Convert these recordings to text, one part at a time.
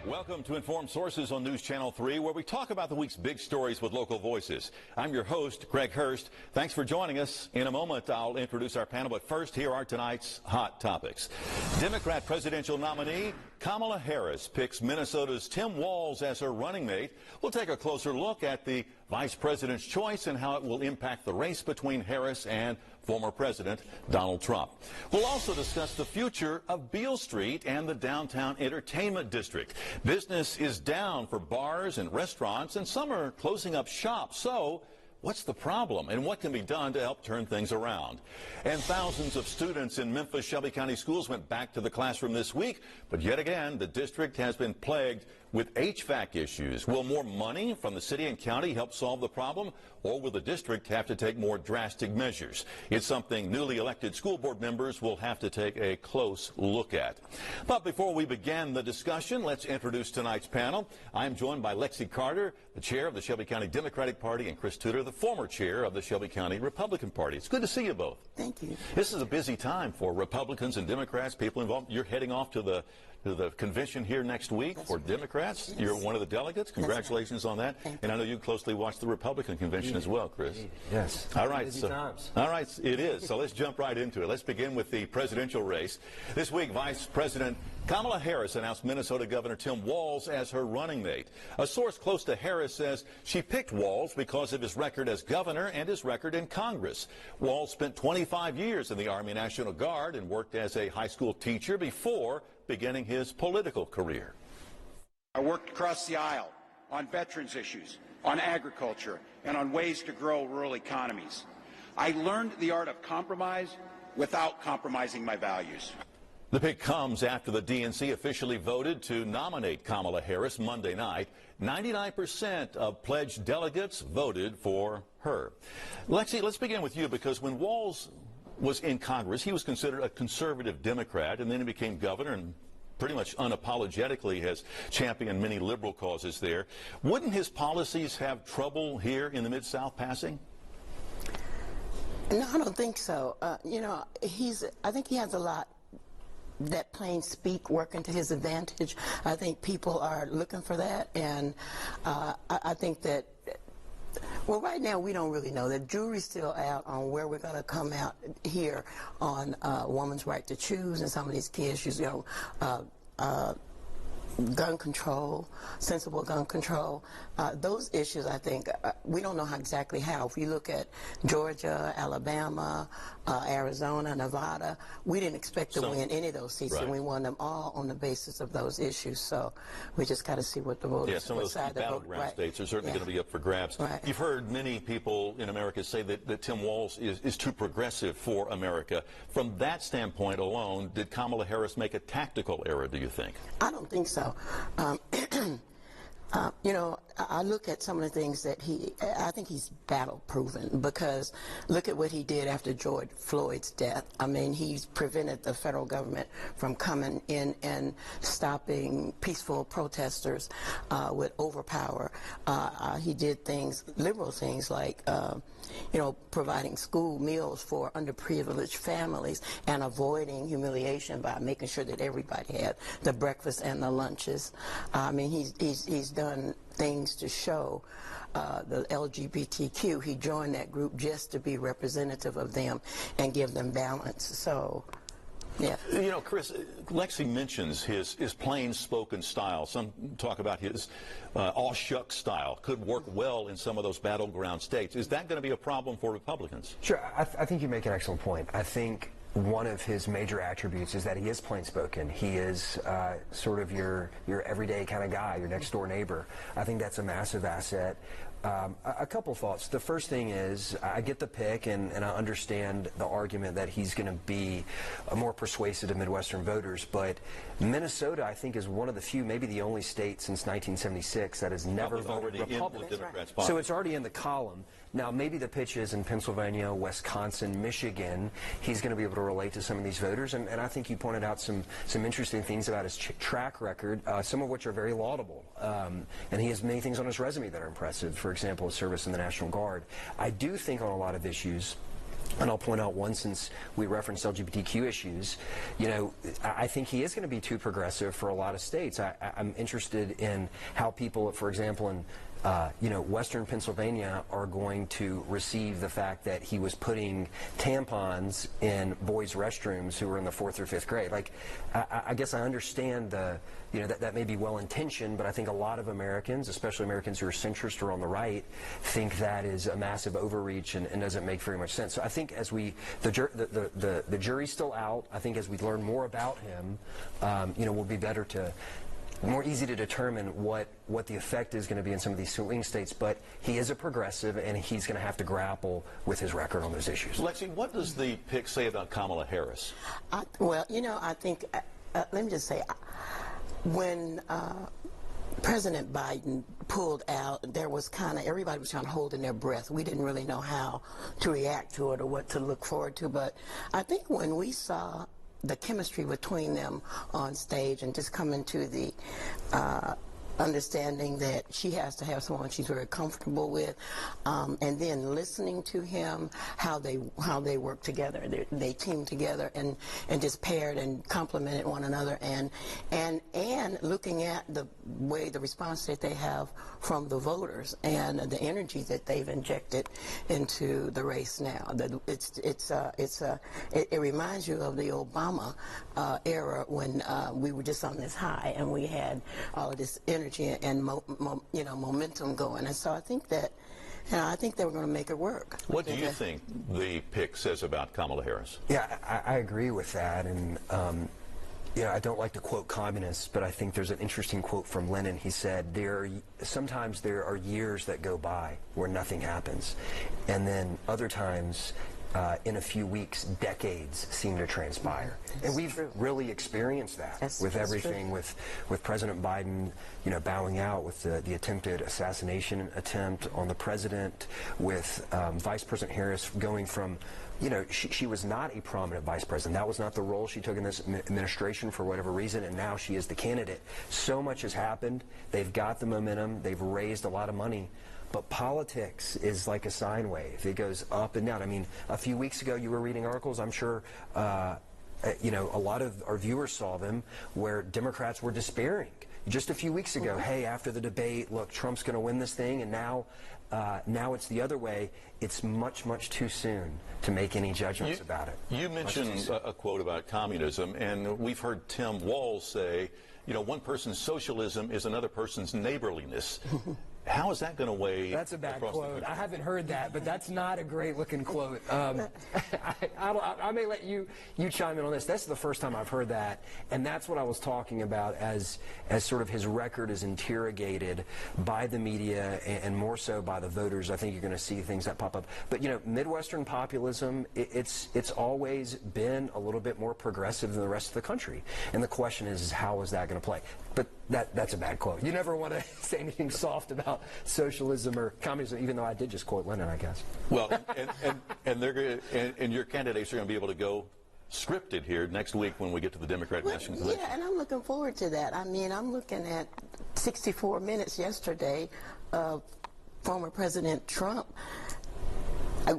Welcome to Informed Sources on News Channel 3, where we talk about the week's big stories with local voices. I'm your host, Greg Hurst. Thanks for joining us. In a moment, I'll introduce our panel, but first, here are tonight's hot topics. Democrat presidential nominee Kamala Harris picks Minnesota's Tim Walz as her running mate. We'll take a closer look at the vice president's choice and how it will impact the race between Harris and former President Donald Trump. We'll also discuss the future of Beale Street and the downtown entertainment district. Business is down for bars and restaurants, and some are closing up shop. So what's the problem, and what can be done to help turn things around? And thousands of students in Memphis Shelby County schools went back to the classroom this week, but yet again, the district has been plagued with HVAC issues. Will more money from the city and county help solve the problem, or will the district have to take more drastic measures? It's something newly elected school board members will have to take a close look at. But before we begin the discussion, let's introduce tonight's panel. I'm joined by Lexi Carter, the chair of the Shelby County Democratic Party, and Chris Tudor, the former chair of the Shelby County Republican Party. It's good to see you both. Thank you. This is a busy time for Republicans and Democrats, people involved. You're heading off to the convention here next week for Democrats. Yes. You're one of the delegates. Congratulations on that. And I know you closely watch the Republican convention as well, Chris. Yes. All right. All right, it is. So let's jump right into it. Let's begin with the presidential race. This week, Vice President Kamala Harris announced Minnesota Governor Tim Walz as her running mate. A source close to Harris says she picked Walz because of his record as governor and his record in Congress. Walz spent 25 years in the Army National Guard and worked as a high school teacher before beginning his political career. I worked across the aisle on veterans issues, on agriculture, and on ways to grow rural economies. I learned the art of compromise without compromising my values. The pick comes after the DNC officially voted to nominate Kamala Harris Monday night. 99% of pledged delegates voted for her. Lexi, let's begin with you, because when Walz was in Congress, he was considered a conservative Democrat, and then he became governor and pretty much unapologetically has championed many liberal causes there. Wouldn't his policies have trouble here in the Mid-South passing? No, I don't think so. I think he has a lot that plain speak working to his advantage. I think people are looking for that, and I think that, well, right now we don't really know. The jury's still out on where we're going to come out here on woman's right to choose and some of these key issues, gun control, sensible gun control. Those issues, I think, we don't know exactly how. If you look at Georgia, Alabama, Arizona, Nevada, we didn't expect to win any of those seats, and we won them all on the basis of those issues. So we just got to see what the voters some of those battleground states are certainly going to be up for grabs. Right. You've heard many people in America say that Tim Walz is too progressive for America. From that standpoint alone, did Kamala Harris make a tactical error, do you think? I don't think so. I look at some of the things that I think he's battle proven, because look at what he did after George Floyd's death. I mean, he's prevented the federal government from coming in and stopping peaceful protesters with overpower. He did liberal things like, providing school meals for underprivileged families and avoiding humiliation by making sure that everybody had the breakfast and the lunches. I mean, he's done things to show the LGBTQ. He joined that group just to be representative of them and give them balance. So, yeah. Chris, Lexi mentions his plain-spoken style. Some talk about his all-shuck style. Could work well in some of those battleground states. Is that going to be a problem for Republicans? Sure. I think you make an excellent point. I think one of his major attributes is that he is plain-spoken. He is sort of your everyday kind of guy, your next-door neighbor. I think that's a massive asset. A couple thoughts. The first thing is, I get the pick, and I understand the argument that he's going to be more persuasive to Midwestern voters, but Minnesota, I think, is one of the few, maybe the only state since 1976 that has never voted Republican. So it's already in the column. Now, maybe the pitch is in Pennsylvania, Wisconsin, Michigan, he's going to be able to relate to some of these voters, and I think you pointed out some interesting things about his track record, some of which are very laudable, and he has many things on his resume that are impressive. For example, his service in the National Guard. I do think on a lot of issues And I'll point out one, since we referenced LGBTQ issues, you know, I think he is going to be too progressive for a lot of states. I'm interested in how people, for example, in you know, Western Pennsylvania are going to receive the fact that he was putting tampons in boys' restrooms who were in the 4th or 5th grade. Like, I guess I understand the, you know, that may be well-intentioned, but I think a lot of Americans, especially Americans who are centrist or on the right, think that is a massive overreach and doesn't make very much sense. So I think as we, the jury's still out. I think as we learn more about him, you know, we'll be better to, more easy to determine what the effect is going to be in some of these swing states, but he is a progressive, and he's going to have to grapple with his record on those issues. Lexi, what does the pick say about Kamala Harris? Well, you know, I think, let me just say, when President Biden pulled out, there was kind of, everybody was trying to hold in their breath. We didn't really know how to react to it or what to look forward to, but I think when we saw the chemistry between them on stage and just coming to the understanding that she has to have someone she's very comfortable with, and then listening to him, how they work together, they team together and just paired and complemented one another, and looking at the way, the response that they have from the voters and the energy that they've injected into the race now. It reminds you of the Obama era when we were just on this high and we had all of this energy and you know, momentum going. And so I think that, you know, I think they were going to make it work. What do you think the pick says about Kamala Harris? Yeah, I agree with that, and you know, I don't like to quote communists, but I think there's an interesting quote from Lenin. He said, sometimes there are years that go by where nothing happens, and then other times in a few weeks, decades seem to transpire. And we've really experienced that with everything, with President Biden, you know, bowing out, with the attempted assassination attempt on the president, with Vice President Harris going from, you know, she was not a prominent vice president. That was not the role she took in this administration for whatever reason, and now she is the candidate. So much has happened. They've got the momentum. They've raised a lot of money. But politics is like a sine wave. It goes up and down. I mean, a few weeks ago you were reading articles, I'm sure, you know, a lot of our viewers saw them, where Democrats were despairing. Just a few weeks ago, hey, after the debate, look, Trump's going to win this thing, and now it's the other way. It's much, much too soon to make any judgments about it. You mentioned a quote about communism, and we've heard Tim Walz say, you know, one person's socialism is another person's neighborliness. How is that going to weigh? That's a bad quote. I haven't heard that, but that's not a great-looking quote. I may let you chime in on this. That's the first time I've heard that, and that's what I was talking about as sort of his record is interrogated by the media and more so by the voters. I think you're going to see things that pop up. But, you know, Midwestern populism, it's always been a little bit more progressive than the rest of the country. And the question is how is that going to play? But that's a bad quote. You never want to say anything soft about socialism or communism, even though I did just quote Lenin, I guess. Well, and your candidates are going to be able to go scripted here next week when we get to the Democratic National Convention. Yeah, and I'm looking forward to that. I mean, I'm looking at 64 minutes yesterday of former President Trump.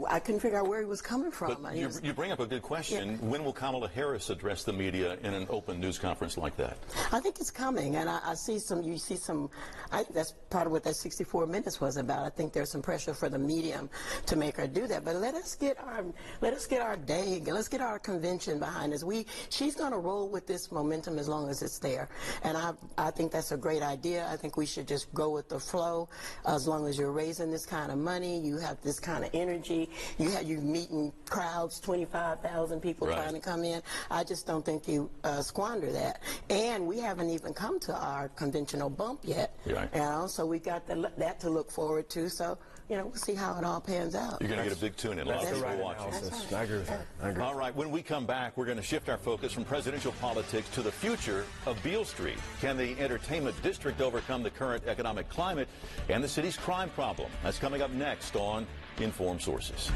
I couldn't figure out where he was coming from. But you bring up a good question. Yeah. When will Kamala Harris address the media in an open news conference like that? I think it's coming, and I see some, I think that's part of what that 64 minutes was about. I think there's some pressure for the medium to make her do that. But let us get our day, let's get our convention behind us. She's going to roll with this momentum as long as it's there. And I think that's a great idea. I think we should just go with the flow. As long as you're raising this kind of money, you have this kind of energy. You meeting crowds, 25,000 people trying to come in. I just don't think you squander that. And we haven't even come to our conventional bump yet. Right. You know, so we've got that to look forward to. So, you know, we'll see how it all pans out. You're going to get a big tune-in. A lot of people watching. Right. I agree with that. I agree. All right, when we come back, we're going to shift our focus from presidential politics to the future of Beale Street. Can the entertainment district overcome the current economic climate and the city's crime problem? That's coming up next on Informed Sources.